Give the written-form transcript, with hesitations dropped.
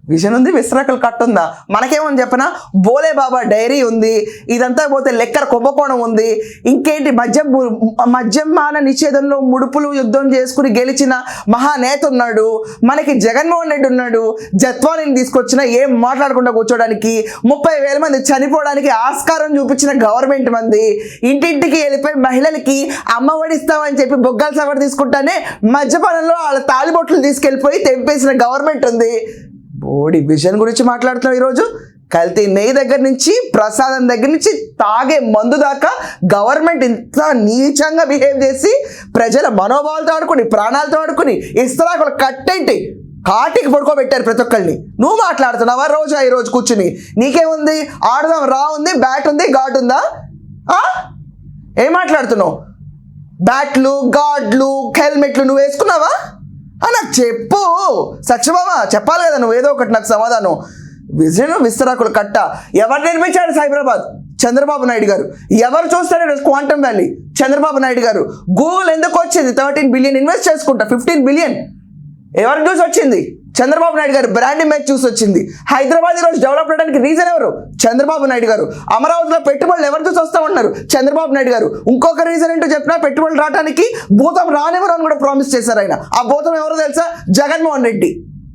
Vision ఉంది, విస్తరాకులు కట్టుందా? మనకేమని చెప్పనా, బోలే బాబా dairy ఉంది, ఇదంతా పోతే లెక్కర కుంభకోణం ఉంది, ఇంకేంటి మద్యపాన నిషేధంలో ముడుపులు యుద్ధం చేసుకుని గెలిచిన మహానేత ఉన్నాడు, మనకి జగన్మోహన్ రెడ్డి ఉన్నాడు, జత్వానిని తీసుకొచ్చిన ఏం మాట్లాడకుండా కూర్చోడానికి 30,000 మంది చనిపోవడానికి ఆస్కారం చూపించిన గవర్నమెంట్ మంది, ఇంటింటికి వెళ్ళిపోయి మహిళలకి అమ్మ ఒడిస్తామని చెప్పి బొగ్గాల సవర్ తీసుకుంటానే మద్యపానంలో వాళ్ళ తాలిబొట్లు తీసుకెళ్ళిపోయి తెంపేసిన గవర్నమెంట్ ఉంది. బోడి విజన్ గురించి మాట్లాడుతున్నాం ఈరోజు. కల్తీ నెయ్యి దగ్గర నుంచి, ప్రసాదం దగ్గర నుంచి, తాగే మందు దాకా గవర్నమెంట్ ఇంత నీచంగా బిహేవ్ చేసి ప్రజల మనోభావాలతో ఆడుకుని, ప్రాణాలతో ఆడుకుని, ఇస్తరాకులు కట్టేంటి కాటికి పడుకోబెట్టారు ప్రతి ఒక్కరిని. నువ్వు మాట్లాడుతున్నావా రోజు ఈ రోజు కూర్చుని? నీకేముంది, ఆడదాం రా ఉంది, బ్యాట్ ఉంది, గాడ్ ఉందా? ఏం మాట్లాడుతున్నావు? బ్యాట్లు, గాడ్లు, హెల్మెట్లు నువ్వు వేసుకున్నావా? నాకు చెప్పు సత్యభామ, చెప్పాలి కదా నువ్వు ఏదో ఒకటి నాకు సమాధానం. విజన్ విస్తరాకులు కట్ట ఎవరు నిర్మించాడు? సైబరాబాద్ చంద్రబాబు నాయుడు గారు. ఎవరు చూస్తాడు క్వాంటమ్ వ్యాలీ? చంద్రబాబు నాయుడు గారు. గూగుల్ ఎందుకు వచ్చింది? 13 బిలియన్ ఇన్వెస్ట్ చేసుకుంటా, 15 బిలియన్ ఎవరు చూసి వచ్చింది? చంద్రబాబు నాయుడు గారు బ్రాండ్ ఇమేజ్ చూసి వచ్చింది. హైదరాబాద్ ఈరోజు డెవలప్ అవడానికి రీజన్ ఎవరు? చంద్రబాబు నాయుడు గారు. అమరావతిలో పెట్టుబడులు ఎవరు చూసి వస్తామన్నారు? చంద్రబాబు నాయుడు గారు. ఇంకొక రీజన్ ఏంటో చెప్పినా, పెట్టుబడులు రావడానికి భూతం రానివ్వరు అని కూడా ప్రామిస్ చేశారు ఆయన. ఆ భూతం ఎవరో తెలుసా? జగన్మోహన్ రెడ్డి.